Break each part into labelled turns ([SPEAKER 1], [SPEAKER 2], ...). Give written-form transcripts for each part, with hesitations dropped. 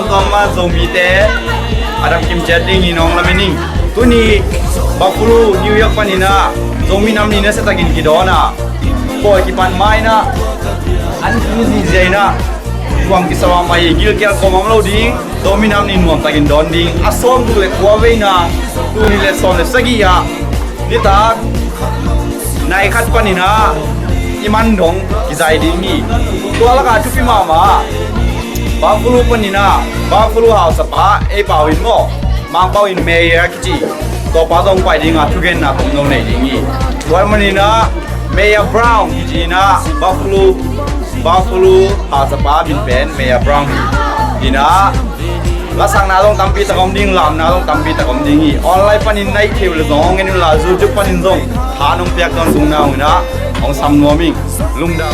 [SPEAKER 1] Toma zombie te Adam Kim chatting ni nong lamening tu ni Buffalo New York panina zombie nam ni na sa tagin kidona boy ki pan mai na an ki ni jaina tuang ki sawa mai gil kya komam lo ding zombie nam ni nuam tagin don ding asom tu le kwa ve na tu ni le son le sagi ya ni ta nai khat panina iman dong ki jai ding ni to la ka tu pi mama Buffalo panina Buffalo house pa e pawin mo mang pawin mayor kiji to pa dong pai ding a thugen na kom no nei ding ni toy manina Mayor Brown kiji na Buffalo house pa bin pen Mayor Brown ina la sang na dong tampi ta kom ding lam na dong tampi ta kom ding ni online panin nai kheu le dong ngenu la zu ju panin dong tha nong pek don sung na na ong sam no ming lungda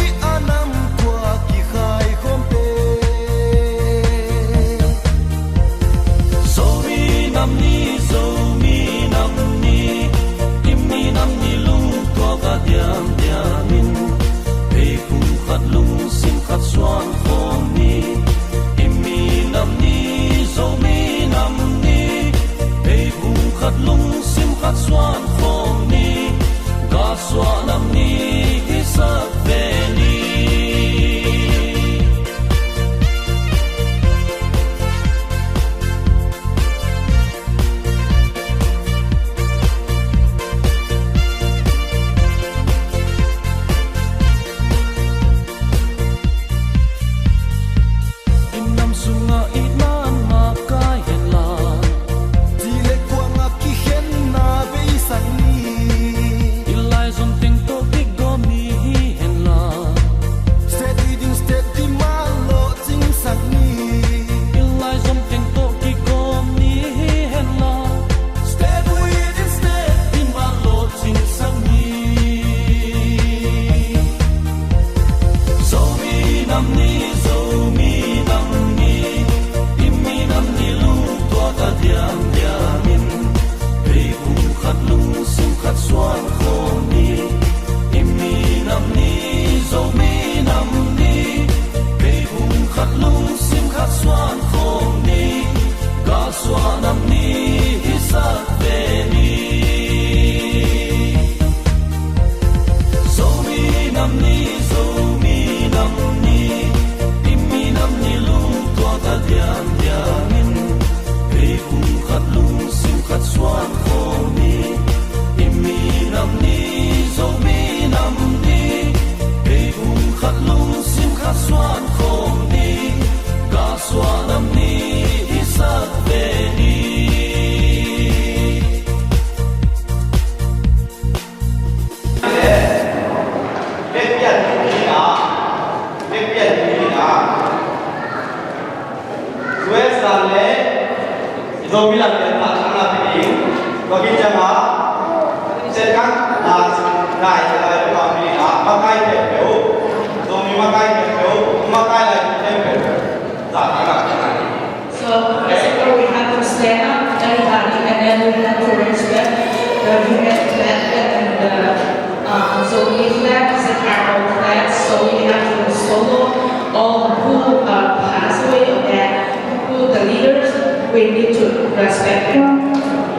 [SPEAKER 2] we need to respect them.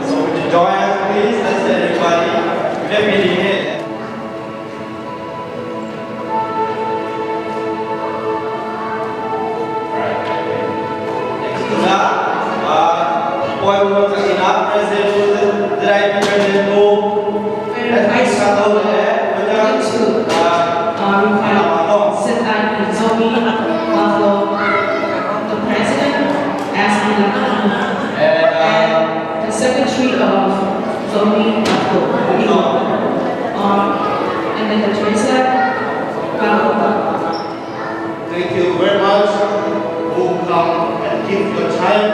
[SPEAKER 1] So would you join us please? Let's everybody. Let me lead it. Next to that, boy
[SPEAKER 2] And the secretary of Zombie and then the Teresa
[SPEAKER 3] Thank you very much who come and give your time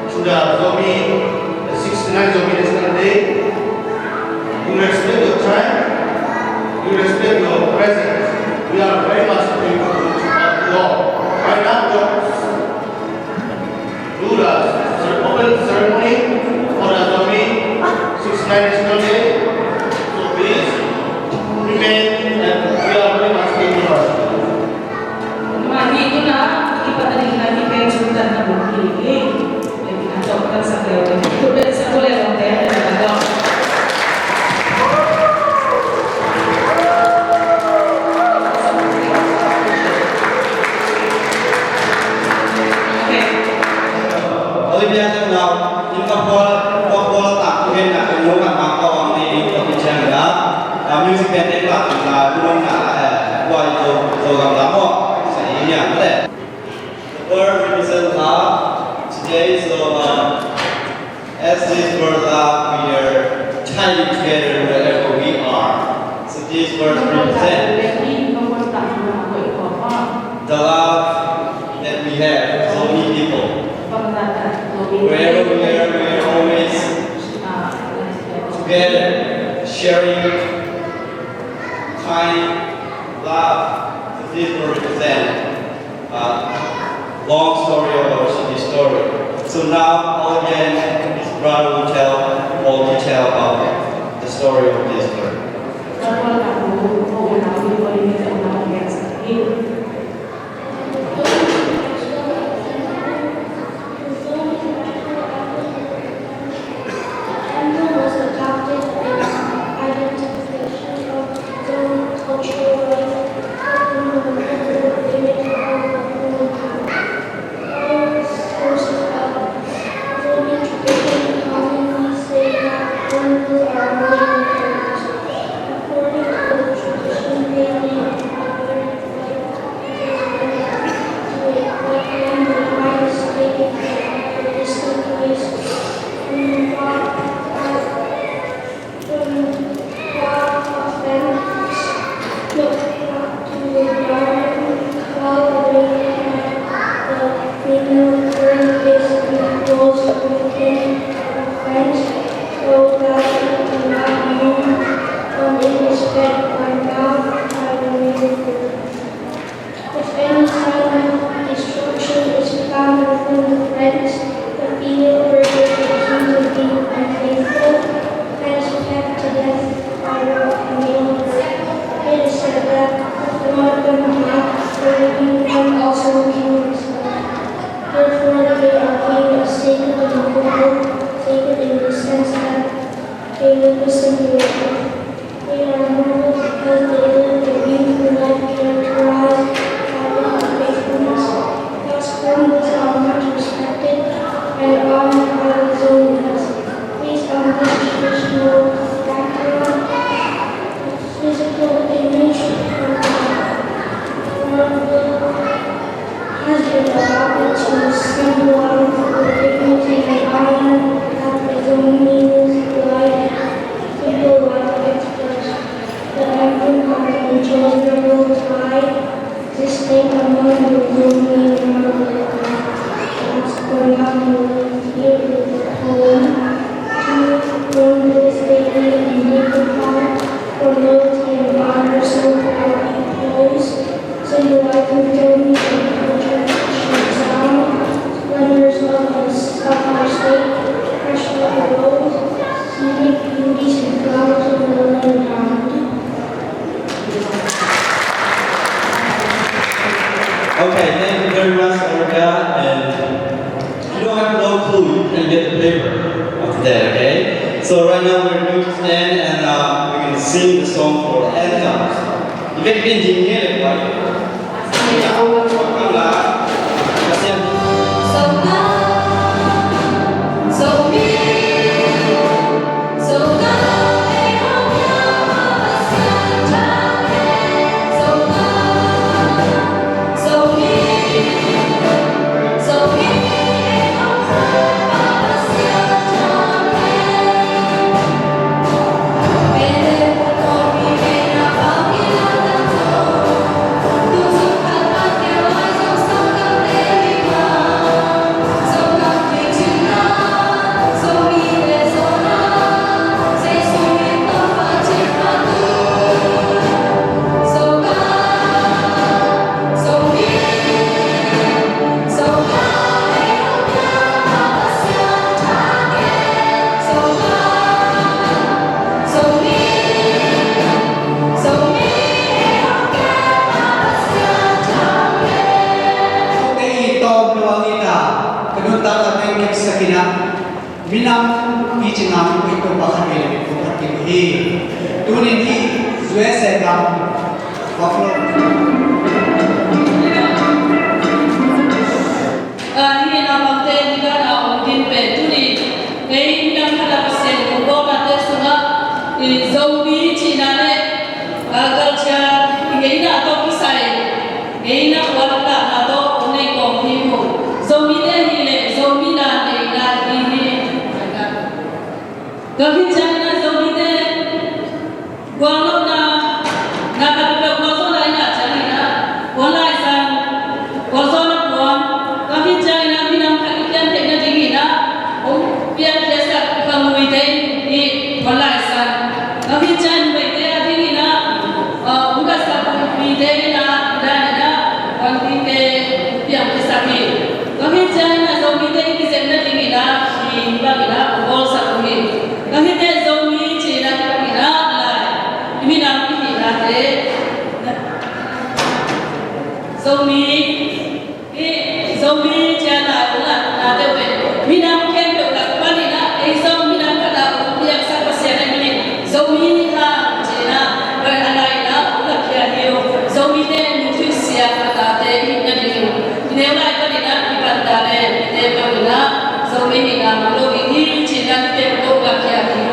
[SPEAKER 3] to the zombie, the 69 zombie national day. You respect your time, you respect your presence. We are very much grateful to you all. Right now, do the open ceremony for the zombie 69 national day. So please remain and we are very much grateful.
[SPEAKER 2] Mari itu nak ibadah lagi penjutan nak bukti. Jadi nak coba sampai orang itu dah sampai orang dia dah.
[SPEAKER 1] Olivia đang nào những con qua tặng bên là cái mối mặt bằng to thì có thị trường đó music band đấy là luôn là quay rồi gặp lắm rồi sẽ nhảy cái này. The word represents love today, so as this word love we are tying together wherever we are. So these words represent the love that we have for so many people. Wherever we are always together, sharing kind love. So this will represent long story of our city story. So now, all again, his brother will tell more detail about the story of this bird. Okay, thank you very much, Olga. And you don't have no clue, you can get the paper after that, okay? So right now we're going to stand and we're going to sing the song for the anthem. You can be engineer, right?
[SPEAKER 4] So Alex Sakina Minam Kijinam Wiko Bahane Kuhati Tunini Zuesegam Waflo
[SPEAKER 2] Ini nama teh juga nak mungkin petuni. Ini nak kada pasien kubur nanti sungai zombie Cina ne culture ini atau kisah ini nak warna atau unek kompimu zombie deh ini zombie nanti ini tapi jangan zombie deh guano na kada guano lain aja ni na guano isan guano na guano tapi jangan binang kakian tekna dingina biar biasa kamu ide di guano isan tapi jangan baiknya dingina bukan satu ide na dan wanti yang kesaki tapi jangan zombie deh kisahnya dingina hingga kita gol satu ini tapi deh zombie Cina kita ini nanti kita deh zombie Cina ulah nanti we minam kembali ke mana zombie minam kada yang siapa siapa ini zombie ha Cina beranaina ulah kiahiu zombie deh nutrisi kata deh ini deh ini ulah itu dina dipandare deh bagaimana zombie ini malu ini Cina deh ulah kiahiu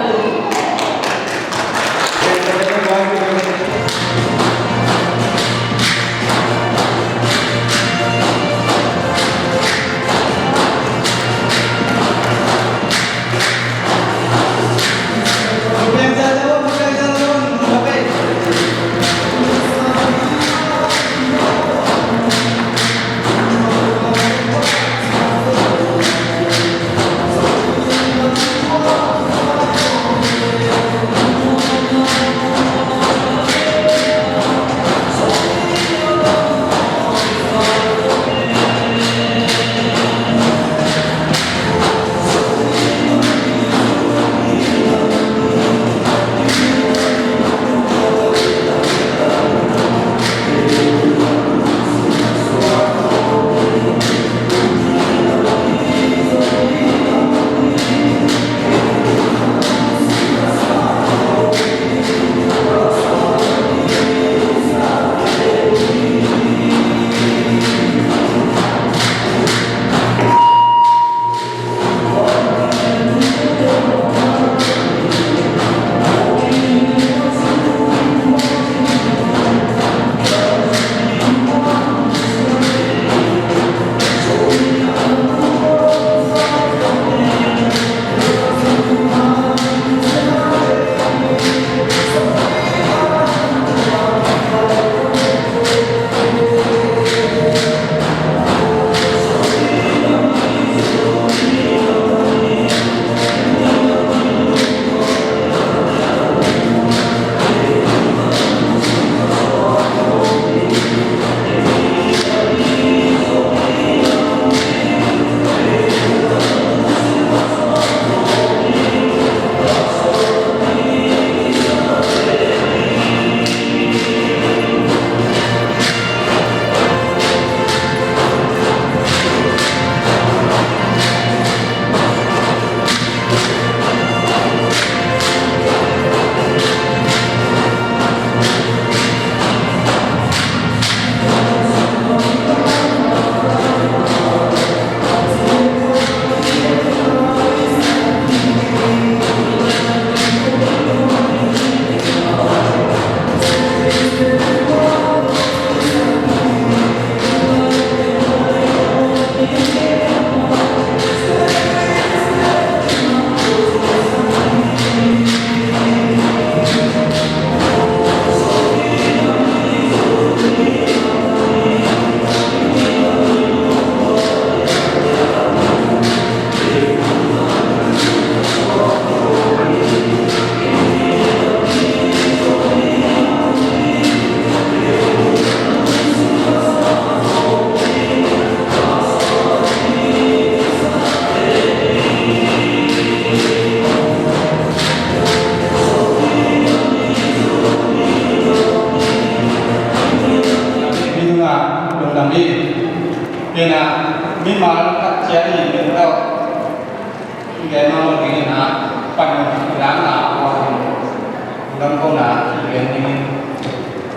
[SPEAKER 4] Gaya nama begini nak pan bilang nak orang kau nak gaya ini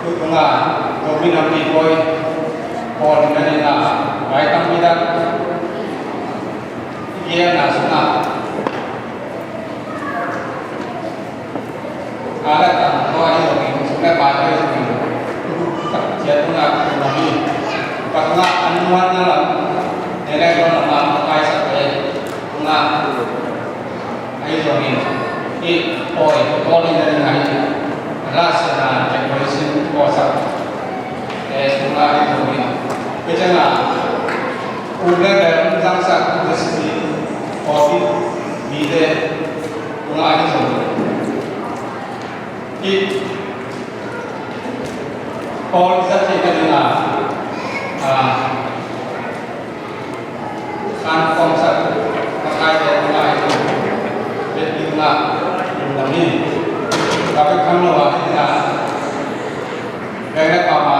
[SPEAKER 4] tu tengah kami nampi boy pon dengan nak baik kami dah gaya nak sunat ada tak kau ini begini sunat baca begini tak jatuh nak kami pasal anuan dalam nilai kau nama kai sampai nak ai rồi cái ôi có lên đây này ra sẽ là cái người xin có sẵn để chúng ta đi rồi bây giờ là uống cái răng sạch cái gì có cái gì đây chúng ta đi rồi cái có rất là là kan konsep terkait dengan itu jumlah ini tapi kalau kita kayak apa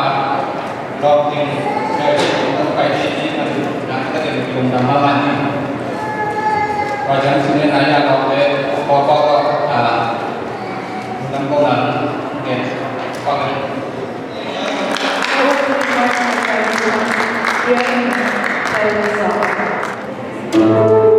[SPEAKER 4] logging dari terkait ini nanti kita belum tambah lagi wajar sini nanya login foto tentang kolam ya oke
[SPEAKER 5] Hãy subscribe cho kênh Ghiền Mì Gõ để không bỏ lỡ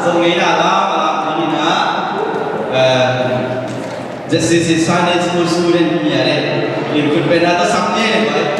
[SPEAKER 1] dùng ý là đó mà làm gì nữa. This is a Sunday school student here. In could be another something.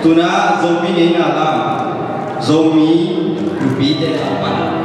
[SPEAKER 1] tuna zombie ni na la zombie rupi te apan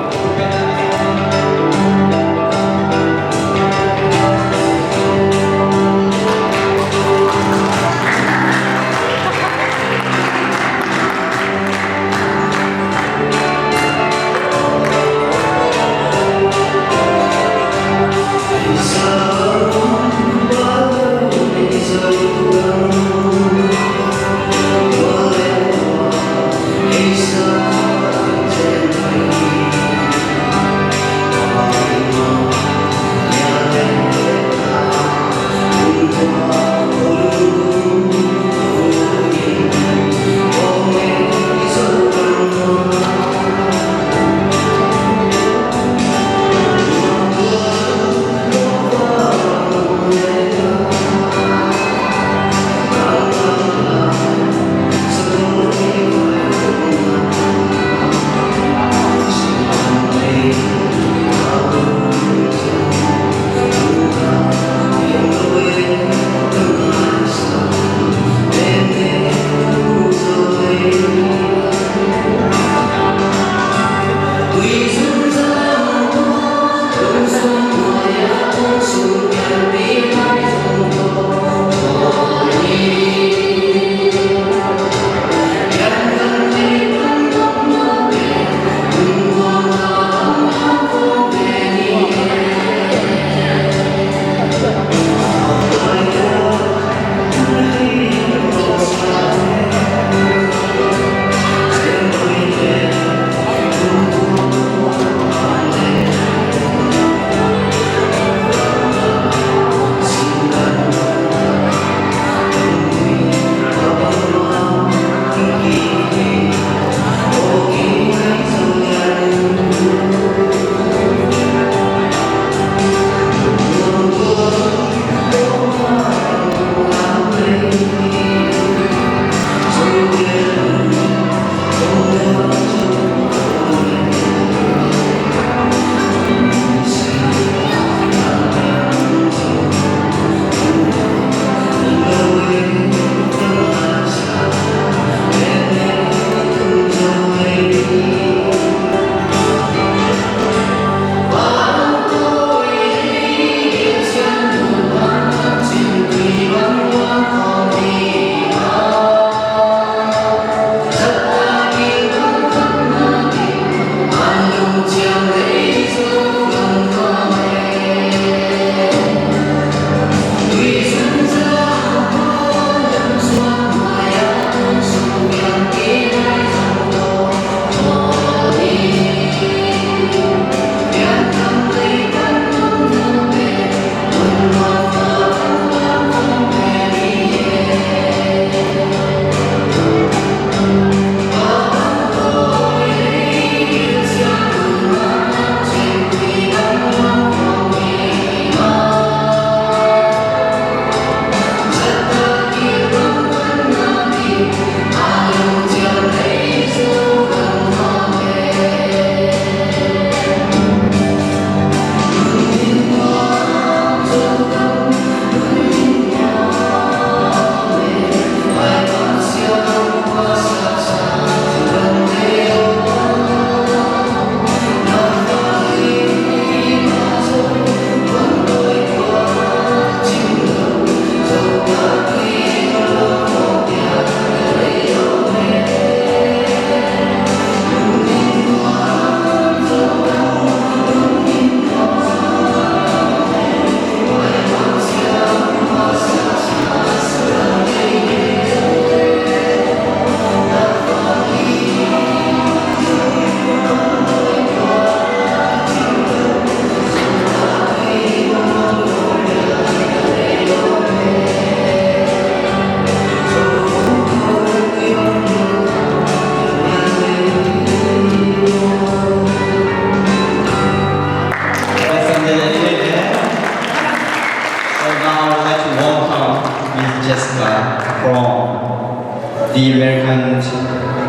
[SPEAKER 5] the American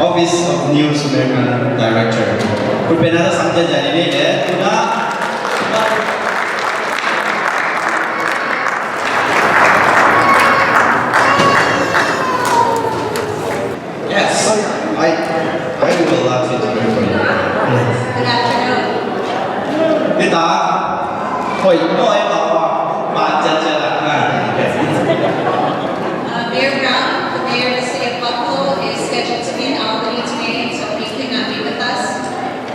[SPEAKER 5] Office of News American Director. Kurbenada sampai jadi ni deh, sudah. Oi, no, I know. Jaja.
[SPEAKER 6] Mayor Brown, the mayor of the city of Buffalo, is scheduled to be in Albany today, so he could not be with us.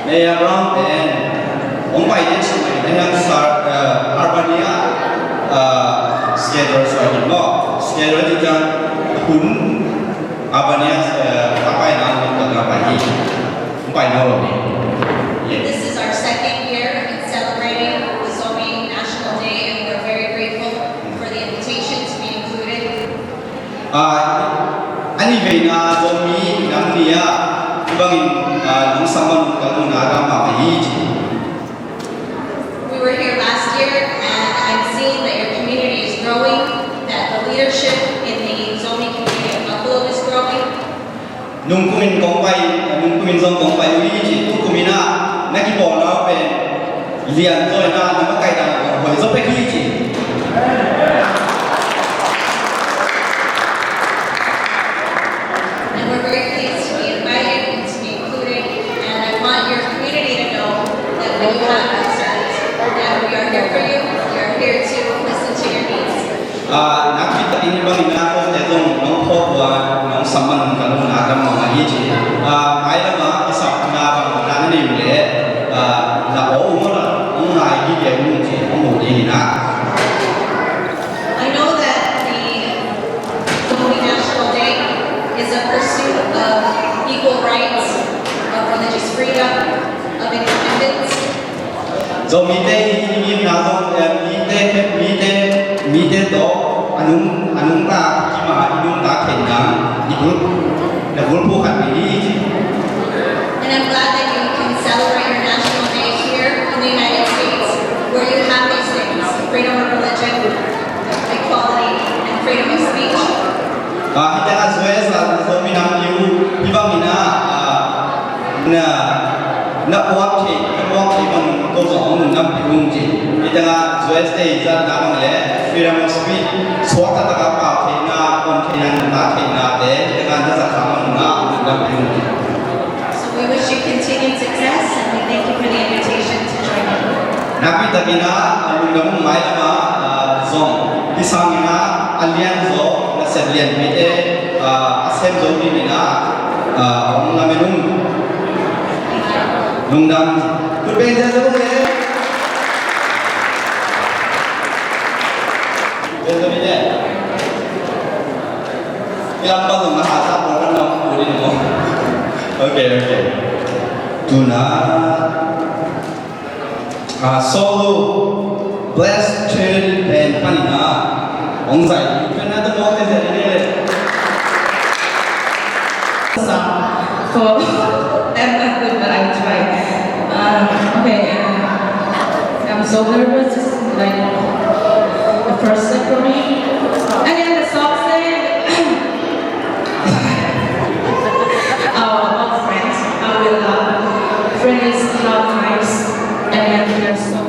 [SPEAKER 5] Mayor Brown and ông bài đến sự này đang start Albania schedule so hình mo schedule thì cho hun Albania các bài nào cũng cần bài gì ông bài nào rồi
[SPEAKER 6] This is our second year in celebrating the Zomi National Day, and we're very grateful for the invitation to be included.
[SPEAKER 5] anh về na zombie năm nia bangin nung saman kalau naga mahi
[SPEAKER 6] We were here last year, and I've seen that your community is growing, that the leadership in the Zomi community of Buffalo is growing.
[SPEAKER 5] nung kumin zong kong pai wi ji tu kumina na ki bo na pe lian zo na na ma kai da ho zo pe ki ji
[SPEAKER 6] And we're very pleased to be invited and to be included. And I want your community to know that when you have concerns, that we are here for you. We are here to listen to your needs.
[SPEAKER 5] na ki ta ni bang na ko te zong nong pho wa nong saman kalau naga ma hi ji ai la ma isa na bang na ni le la o mo la ong nai gi ye mu ji ong mo ji na
[SPEAKER 6] I know that the Zomi National Day is a pursuit of equal rights, of religious freedom, of independence.
[SPEAKER 5] zo mi te ni na zo mi te do anung ta ki ma anung ta khen na ni bu na bu pu khat ni
[SPEAKER 6] And I'm glad that you can celebrate your National Day here in the United States, where you have these things: freedom of religion, equality, and freedom of speech.
[SPEAKER 5] kita azwe sa zo mi nam yu hi ba mi na na wak ki bang ko zo ong nam pi ung ji kita azwe stay za na bang le freedom of speech so ta ta ka pa the na on the na ta the na de kita na za ka ma na nam pi ung ji
[SPEAKER 6] So we wish you continued success, and we thank you for the invitation to join in.
[SPEAKER 5] napi tabina alungam mai lama zong isangina alian zo na sedlian mete asem zo ni na ong lamenung nungdam kurbe ja zo le bezo ni de ilang ba zo na sa ko na mo ni mo okay tuna solo blessed trinity and panina ongzai kana the mo is it
[SPEAKER 2] For I'm not good, but I try. Okay, I'm so nervous. It's like the first step for me. And then the song said, our friends, I will friend is how nice, and then there's so.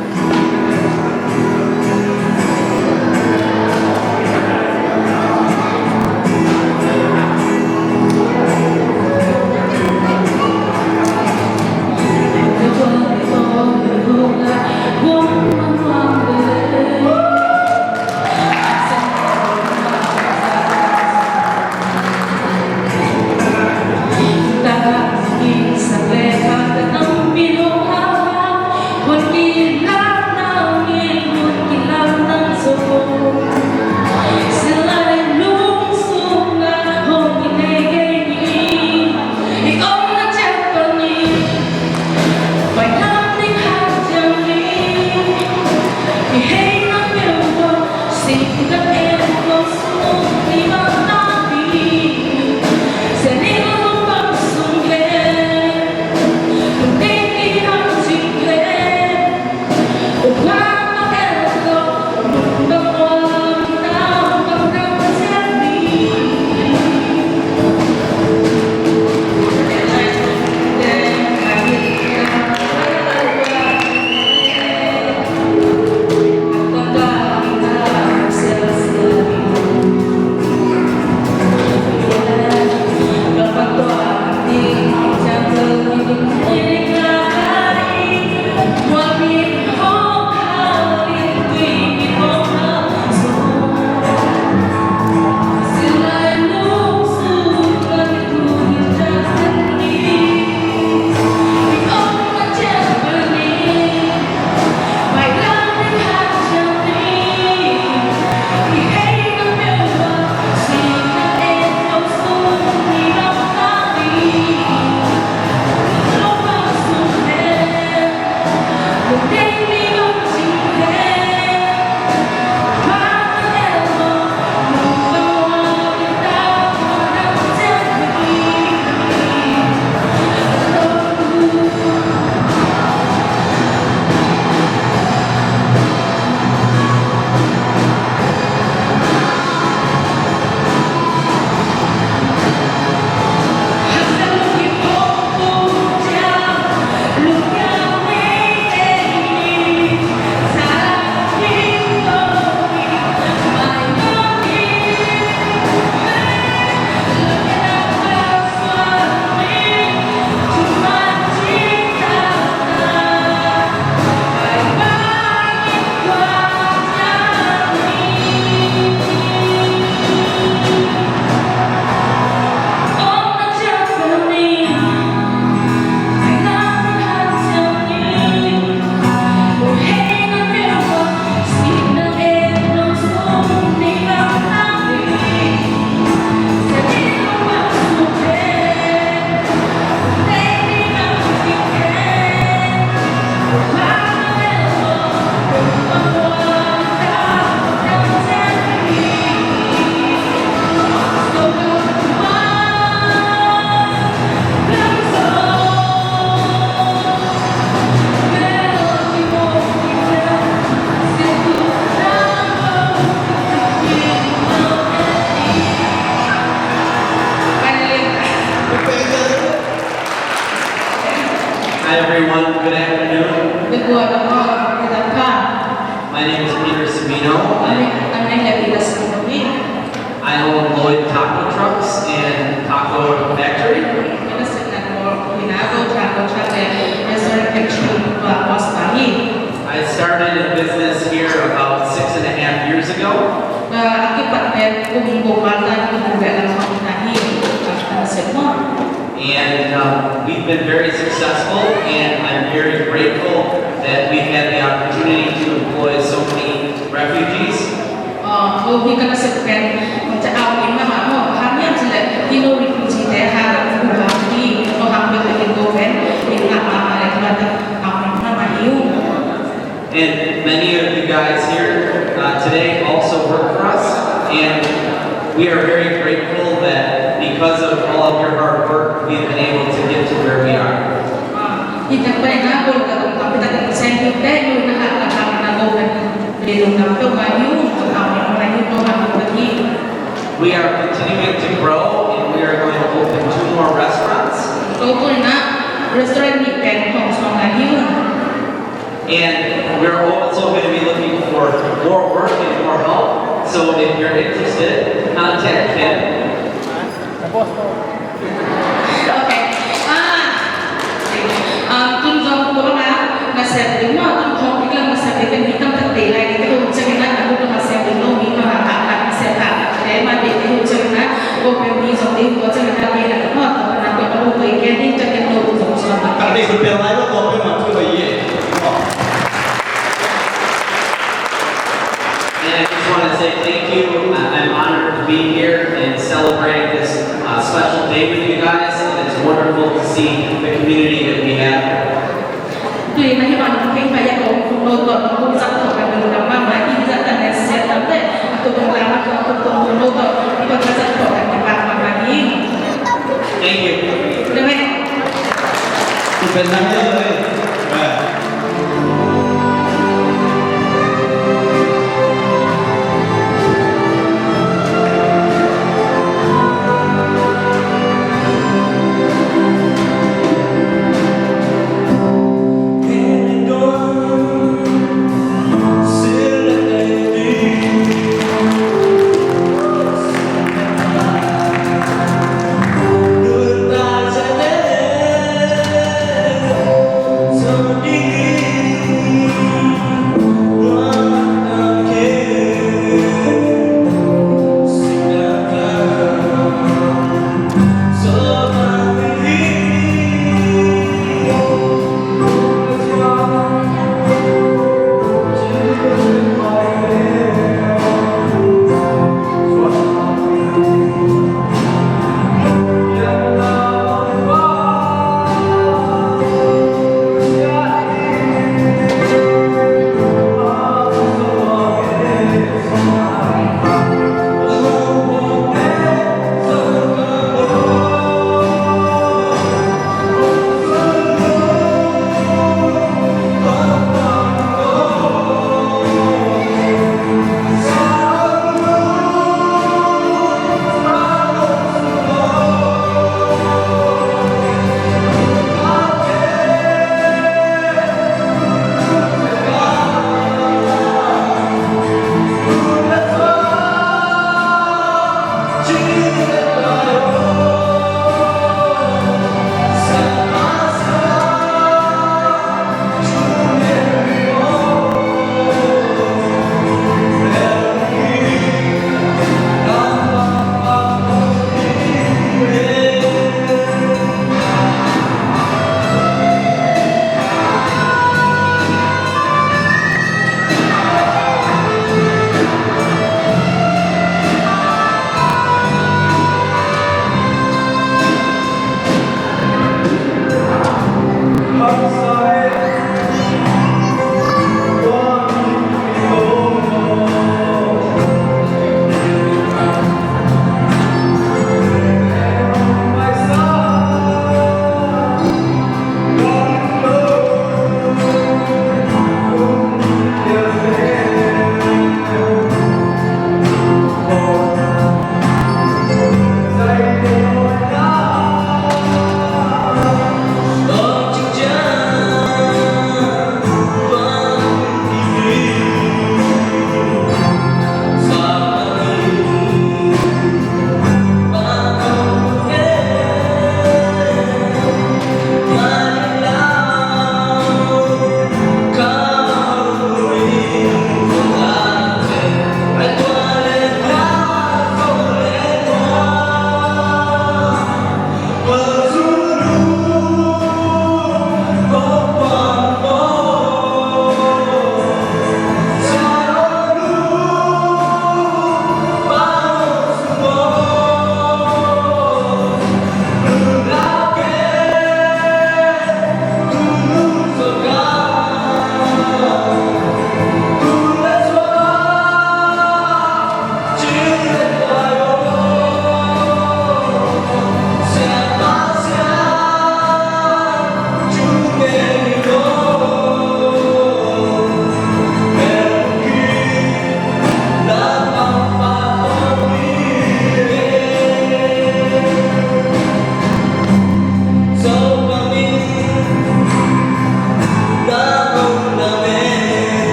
[SPEAKER 7] Hi everyone, good afternoon.
[SPEAKER 2] เป็นบัวแล้วก็เป็นตาผ้า
[SPEAKER 7] My name is Peter Sabino.
[SPEAKER 2] อันนี้แหละที่เราสอนนี่
[SPEAKER 7] I own Lloyd Taco Trucks and Taco Factory.
[SPEAKER 2] นี่เราสึกนักบอลที่น่าก็ทางก็ทางเลยในส่วนเป็นชุดว่าบอสตาฮี
[SPEAKER 7] I started in business here about 6.5 years ago.
[SPEAKER 2] Akibat dari pembuatan pembuatan tadi semua.
[SPEAKER 7] And we've been very successful, and I'm very grateful that we've had the opportunity to employ so many refugees.
[SPEAKER 2] Hobi kena sebagai macam awin mama mau hanya jelek kilo refugee deh harap bukan di orang berkeluarga goven dengan apa lagi ada awin mama iu.
[SPEAKER 7] And many of you guys here today also work for us, and we are very grateful that because of all of your hard work, we've been able to get to where we are.
[SPEAKER 2] Kita pernah boleh tapi tak saya kita iu nak nak nak goven di dalam tu mayu awin mama iu tu hamil lagi.
[SPEAKER 7] We are continuing to grow, and we are going to open 2 more restaurants.
[SPEAKER 2] Kau tu nak restoran di pen Hong Kong lagi.
[SPEAKER 7] And we're also going to be looking for more work and more help. So if you're interested, contact Kim.
[SPEAKER 2] Okay. Tung jom ko na nasab din mo tung kong biglang nasab din bitang tatay lagi ko sa gina ako ko nasab din no mi mga anak nasab ta kaya mali din ko sa ko pwede jom din ko sa gina kaya na ko na ko ko ko kaya din sa gina ko sa
[SPEAKER 5] ปกติคุณเป็นอะไรก็ตัวเป็นหมันช่วยเย่
[SPEAKER 7] And I just want to say thank you. I'm honored to be here and celebrating this special day with you guys. And it's wonderful to see the community that we have.
[SPEAKER 2] คือในวันที่พยากรณ์คุณโนตคุณคุณจักรกันเป็นธรรมะมาที่จะแต่ในเสียตั้งแต่ตัวตรงกลางมาตัวตรงคุณโนตที่ก็จะจักรกันเป็นแบบมานี้
[SPEAKER 7] Thank you.
[SPEAKER 2] ได้ไหม
[SPEAKER 5] คุณเป็นนักเรียนเลย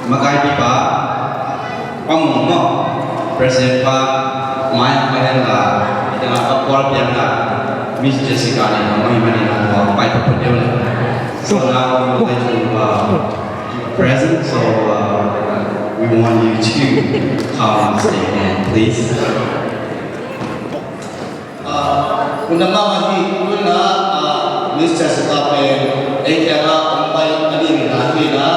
[SPEAKER 5] makai pipa pamung no President pa Maya Mahela dengan kapal biasa Miss Jessica ni nama ini nama Pai Papadil. So now we would like to give a present. So we want you to come and stay in, please.
[SPEAKER 3] Unama mati kuna Miss Jessica pe ekera umpai ani nahi na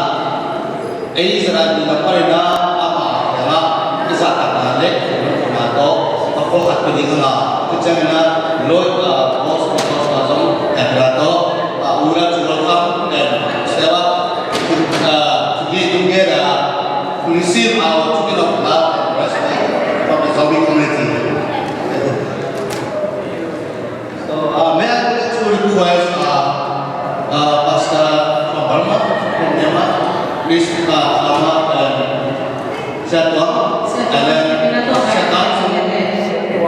[SPEAKER 3] Israel di depan apa ya bisa kata lek atau apa hak peninggalan kejangan loy bos pasong atau urat jualan dan sewa together to receive our token of love and respect from the Zombie community. So may I also request Pastor from Burma, from Myanmar, please Ahmad and Satwam, and then Satam,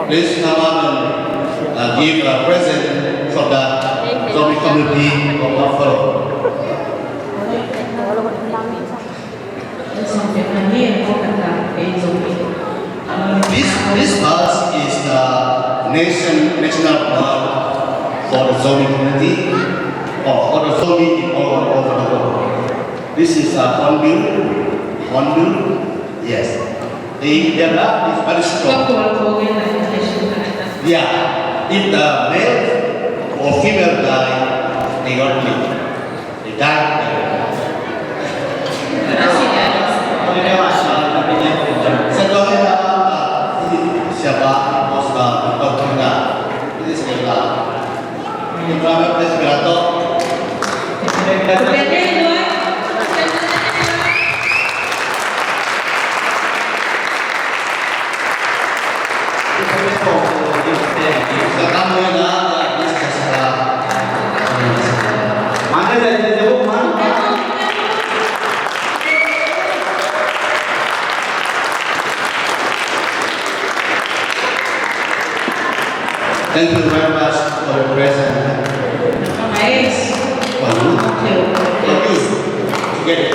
[SPEAKER 3] please come up and give a present from the Zombie community of Buffalo. This bus is the national bus for the Zombie community or for the Zombie in all over the world. This is Hornbill, yes. Their love is very strong. Yeah, if the male or female die, they don't live. They die. Setelah siapa Oscar atau tidak, ini sebelah. Ini berapa presbirato? Sekarang mana ini sebelah? Mana saya jauh mana? Thank you very much for your present.
[SPEAKER 2] Nice.
[SPEAKER 3] For you. For you. Together.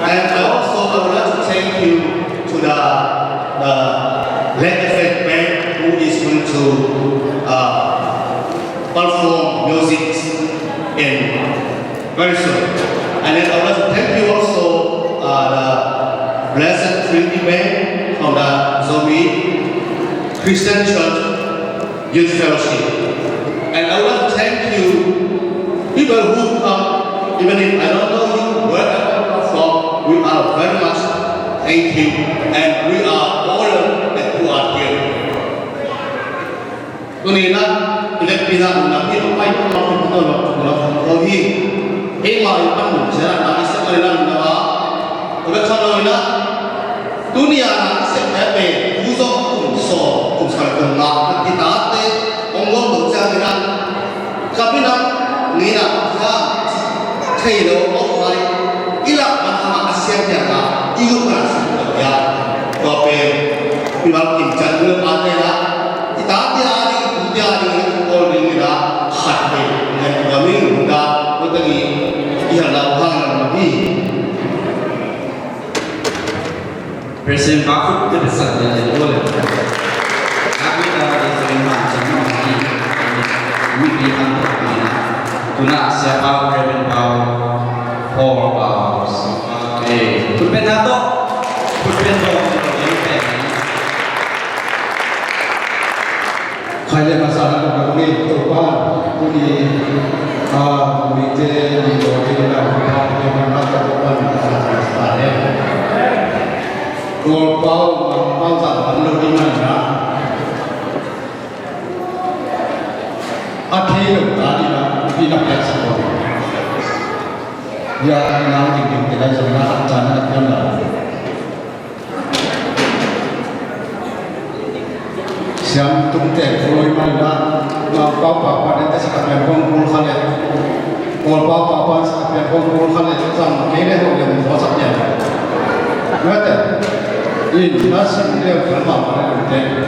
[SPEAKER 3] And I also would like to thank you to the Let Effect band who is going to perform music in very soon. And then I would like to thank you also the Blessed Trinity band from the Zombie Christian Church Youth Fellowship. And I would like to thank you, people who come, even if I don't know you, wherever you come from, we are very much thank you, and we are honored that you are here. Tunina, pilih pinang nabi apa itu mahu betul betul lagi. Mahu pun jangan nangis sekalian nama. Udah kalau ina dunia nak seperti busuk kumso kumsal kumlah kita te onggon berjalan dengan kami nak ni nak Taylor O'Reilly ilak mahkamah Asia Tenggara ikut masuk ya kopi pimal kimjan belum ada lah kita hari kalau ini dah hati dengan kami muda betul ia lakukan lagi.
[SPEAKER 5] Presiden Mahfud itu besar dan jadi boleh. Kami dapat diterima semua ini. Kami pilihan pertama. Tuna siapa Presiden Bau, Paul Bau, Pulpen Nato, Pulpen Bau, Pulpen.
[SPEAKER 8] Kaya masalah kami terpal kuni komite di bawah yang melakukan stadion. Golpau mangsa belum dimana. Akhir tadi tidak biasa. Ya nanti kita jangan jangan. Siang tumte kalau mana apa nanti sekarang pun khalet. Kalau apa sekarang pun khalet sama kene yang masaknya. Betul. Ini nasi dia berapa mana nanti.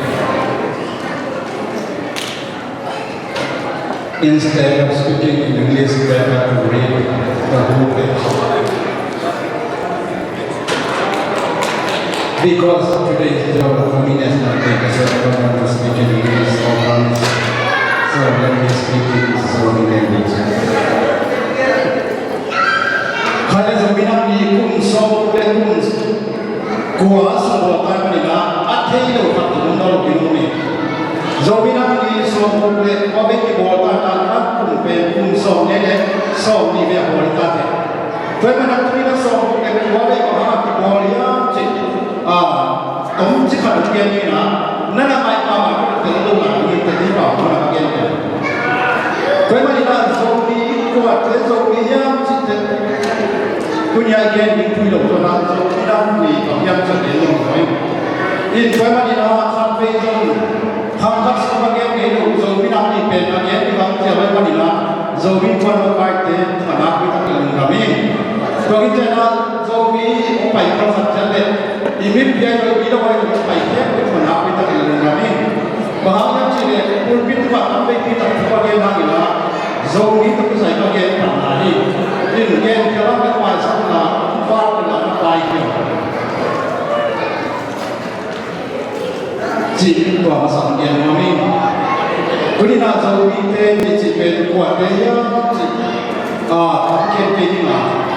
[SPEAKER 8] instead of speaking in English, better to read the whole page. Because today's job for me is not so I don't want to speak in English or French. So let me speak in Zomi language. Kaya Zomi na ni kung so le kung kuha sa buwan nila at hilo katulong na pinuni. Zomi na ni so le mabit ki buwan na kung pe kung so nele so ni be buwan tate. Kaya na tuloy na so le buwan ko ha ki buwan ya tổng chức phận kia như nó là mai mà tự tu là như tự đi bảo nó là kia này với mấy là dấu đi qua cái dấu đi nhá chỉ tự tôi nhà kia đi quy động cho nó dấu đi đang vì có nhâm cho đến lòng nói in với mấy là tham phê dấu tham khắc sau bao nhiêu cái đầu dấu đi đang đi bền bao nhiêu thì bằng giờ với mấy là dấu đi qua nó bài thế mà nó quy tắc là làm gì còn cái chuyện là dấu đi ông phải có thật chân đấy imip dia kalau kita boleh baiknya itu menapi kita dalam kami bahagia sini pulpit itu sampai kita sebagai lagi lah zong itu saya bagai pandai ini kan kalau kita sama far dengan baiknya jadi dua masalah yang kami kini nak zong itu jadi kuat dia campaign lah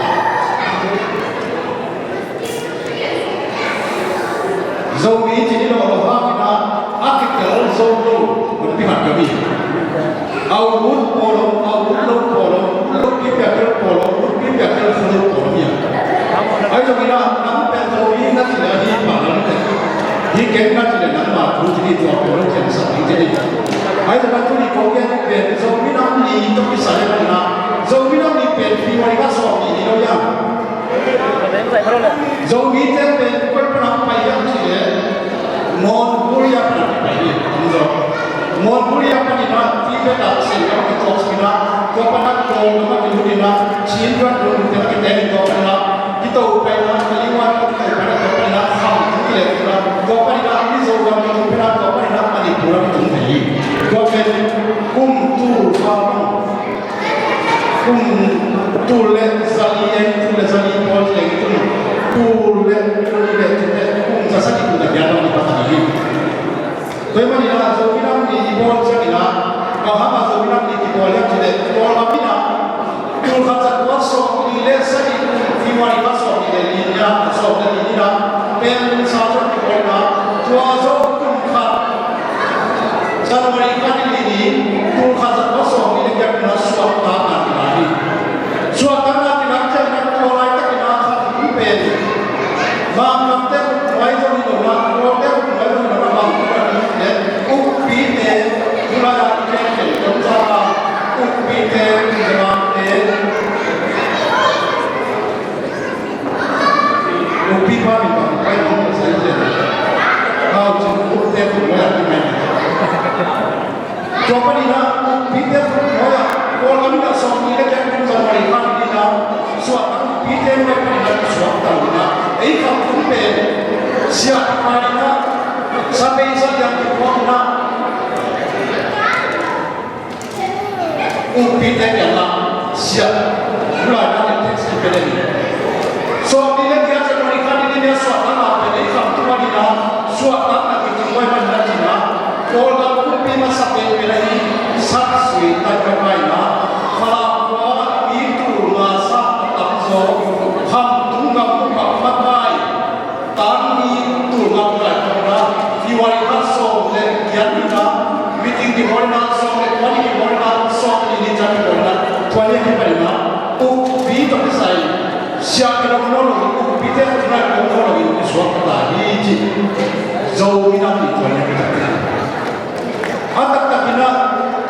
[SPEAKER 8] Zomi jadi orang kita artikel zomi berpihak kami. Awun polo, luk kita polo, ya. Ayo kita nampak zomi nanti lagi malam ni. Di kena jadi nama tu jadi dua polo yang satu jadi. Ayo kita tu di kau yang pen zomi nampi itu bisa mana? Zomi nampi pen firman somi ini ya. Zomi pen berpenampai yang Mon Buria Pani, Mon Buria Pani, tiga tak sehingga kita kita kepada kaum kita kita cinta kita kita kita kita upaya kalimat kita kepada kepada ham kita kepada ini zogan kita kepada Pani Pura kita ini kepada tulen salien pol itu tulen jasa kita biar kita tadi. Kau ni lah, so kita ni pol sekila, kau hama so kita ni pol yang jadi pol apa ni? Pol kata kuasa ni le sekali firman kuasa ni dia so ni dia pen satu pol na kuasa kumka. Jadi mereka ni pol kata kuasa ni dia kena suatu lagi. Suatu lagi macam nak pol itu kena satu pen. Bang siapa mereka sampai saat yang dibuatnya upite yang siap mulai dari teks ini so bila dia sebenarnya ini dia suatu apa ini kamu cuma dia suatu apa kita mulai menjadinya kalau upi masa ini saksi tak bermainnya kalau itu masa tak so ham tunggal matai tani tunggal kerana diwali hasil dan kita meeting di mana so wali di mana so ini jadi mana wali di mana upi tak saya siapa yang mau upi tidak pernah mau ini suatu lagi jauh minat itu yang kita atak kita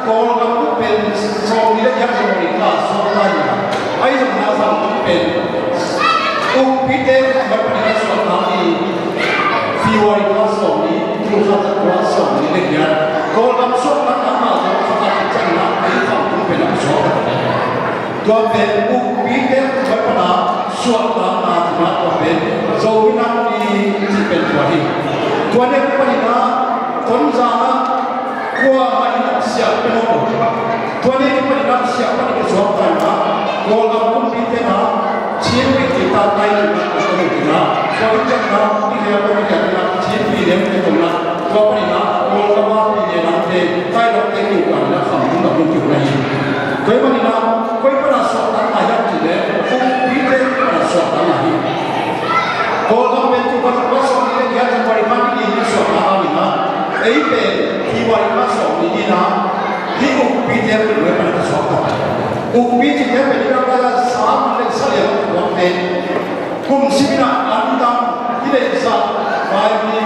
[SPEAKER 8] kalau kamu pen so ini yang mereka so lagi ayo nafas pen upi tidak berpindah suatu lagi diwali hasil ini tuhan kuasa ini dia kalau kamu suatu nama Tuan upi dan berpernah suatu nama Tuan jauh nanti tipen tuahi. Tuan yang berpernah Tuan sana kuah mana siap penuh. Tuan ukpi cinta pendidikan pada sama dengan saya waktu kum sibina antang tidak bisa bayi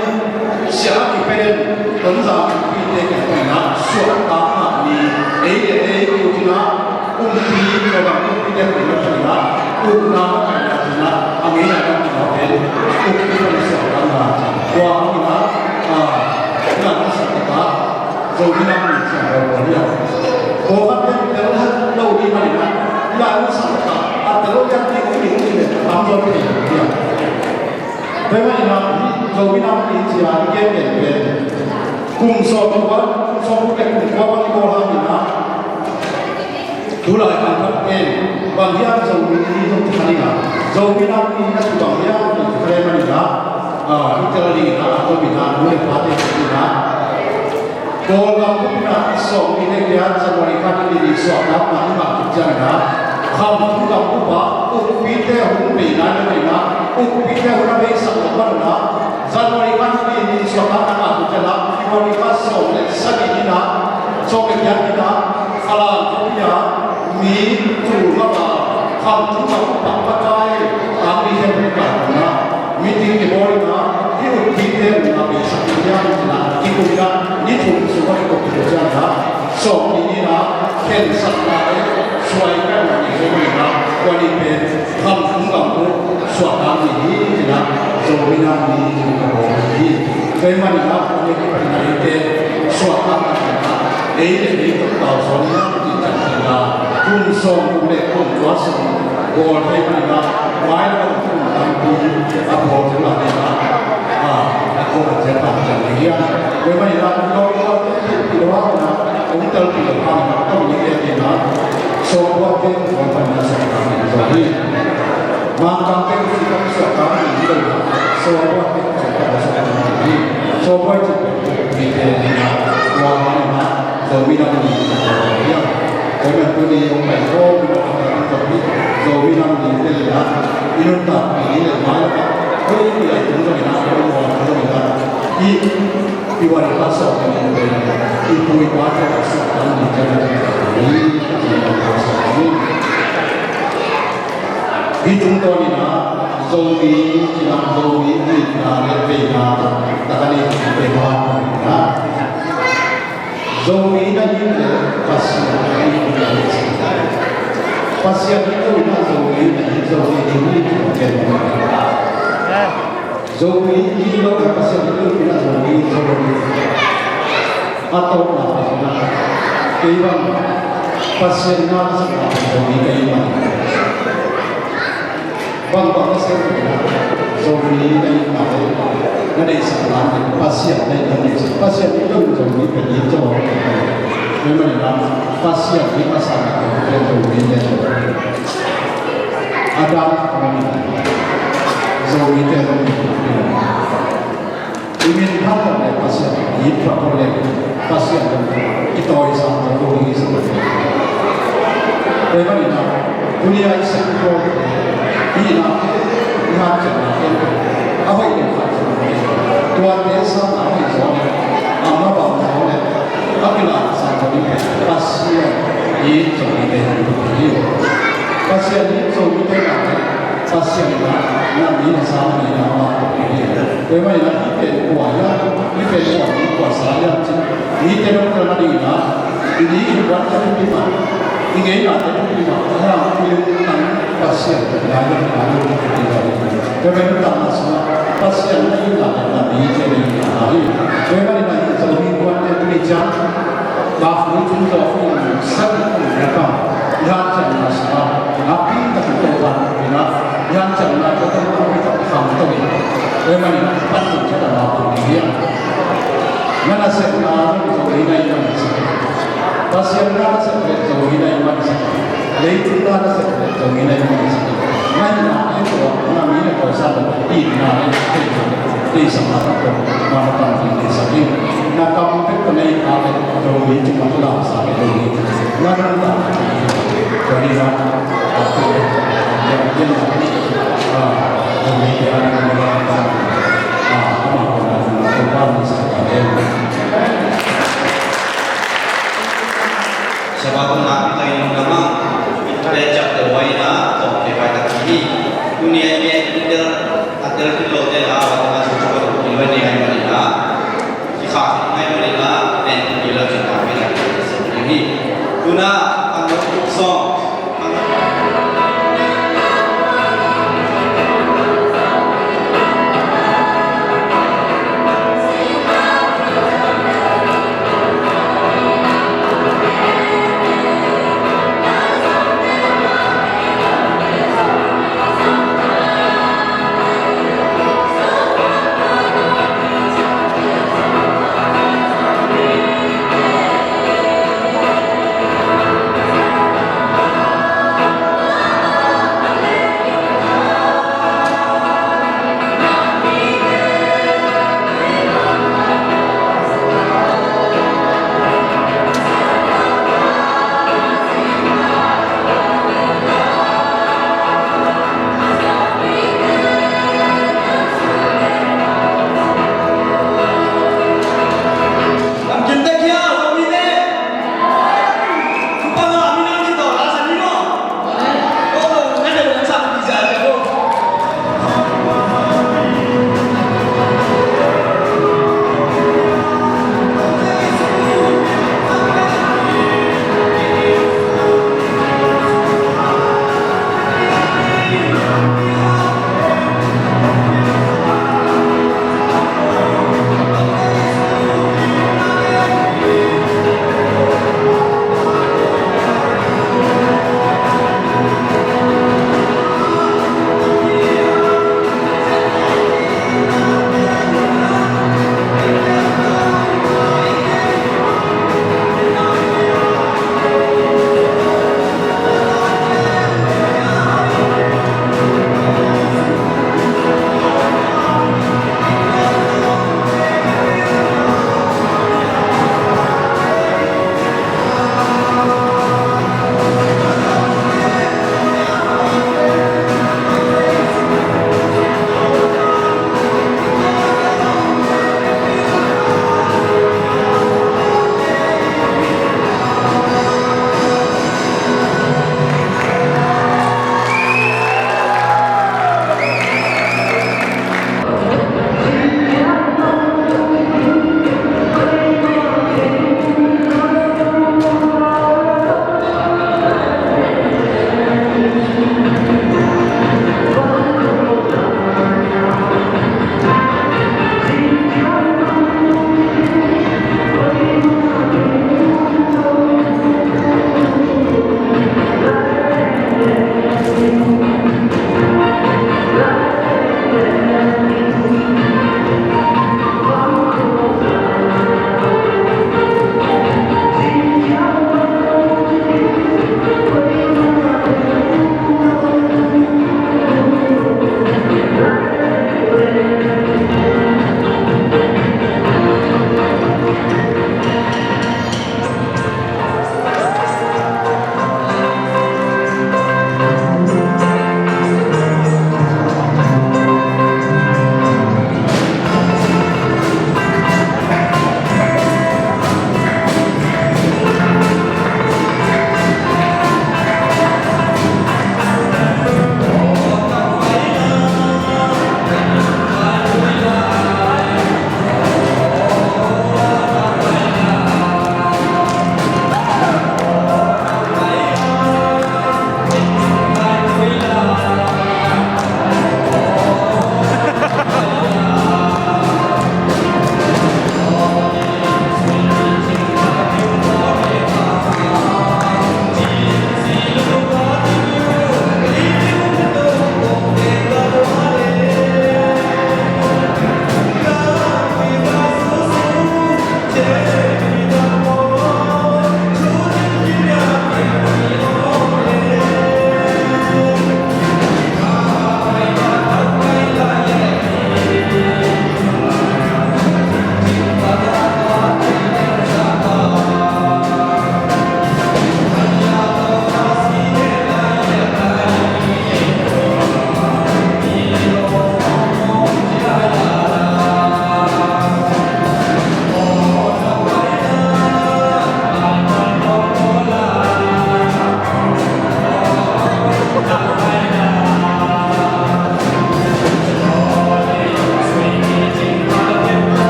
[SPEAKER 8] siapa dipeden tentang ukpi dengan mana suatu ni ukina ukpi kalau ukpi dengan mana ukna mana amin ada kita ukpi pada suatu mana wah kita kita sesuatu Zohina ni siapa dia? Orang yang terlihat jauh di mana, lalu siapa? Atau yang tinggi ni, ambil dia. Bagaimana Zohina ni siapa dia? Kumsor buat yang buat di bawah mana? Dulai angkat bagian Zohina ni tu mana? Zohina ni sudah bagian kerana mana? Itu lagi atau bina boleh pakai bina. Kalau kamu nak sok ini dia semua ikan ini sok apa mana jangan kamu kamu bah ukpite ukpi nana mana ukpite orang biasa apa mana semua ikan ini sok apa jangan semua ikan sok lagi ini sok yang ini kalau dia mi tu apa kamu kamu pakai kami yang berkata meeting di bawah itu ukpite orang biasa yang mana itu dia ni tu semua itu kerja so ini ken sakna suai kan ini kualitas kampung kampung suara ini Zohina ni ini bagaimana kualitas suara ini tahu soalnya kita kunsong boleh kuasa bagaimana main kampung apa juga aku bercetak jadi bagaimana kalau kita untuk dilakukan atau menjadikan sebuah kegiatan nasional jadi maka kita sekarang ini sebuah kegiatan nasional jadi sebuah kegiatan warna Zohina ini ya dengan ini yang baik tapi Zohina ini adalah inunta ini adalah ini yang Iwan pasal ini ibu ibadah sukan di jalan ini hitung tahun ini zombie tidak zombie ini lebih tak ada perubahan zombie ini pasien itu zombie ini Zohri ini juga pasien itu tidak zohri atau apa saja. Keiban pasien mana sahaja zohri keiban. Bangsa pasien zohri keiban. Nanti sekarang pasien itu zohri keiban. Memang pasien di masyarakat zohri keiban. Ada Zohri keiban. Ingin hafal dari pasien, ini oleh pasien kita isam terlalu isam. Bagaimana dunia isam itu ini nak jangan apa ini Tuhan desa apa itu amma bapa oleh apabila sampai pasien ini jadi pasien ini jadi pasien ini sama ini apa bagaimana ini kuahnya ini kuah saya ini terlalu lama ini buat apa ini ada orang pilihkan pasien lain bagaimana pasien ini ada jadi bagaimana Zohri buat kerja bahwa contoh sangat mereka yang jangan salah nabi ketujuan yang jangan ketujuan kita faham bagaimana patut kita lakukan dia mana sebenarnya Zohri ini pasien mana sebenarnya Zohri ini leitu mana sebenarnya Zohri ini mana itu namanya kuasa ini di sana mana di sana nak kamu terkena apa Zohri cuma tulah sahaja Zohri mana jadi aku yang
[SPEAKER 5] Sebab nak kita yang lama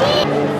[SPEAKER 9] Woo!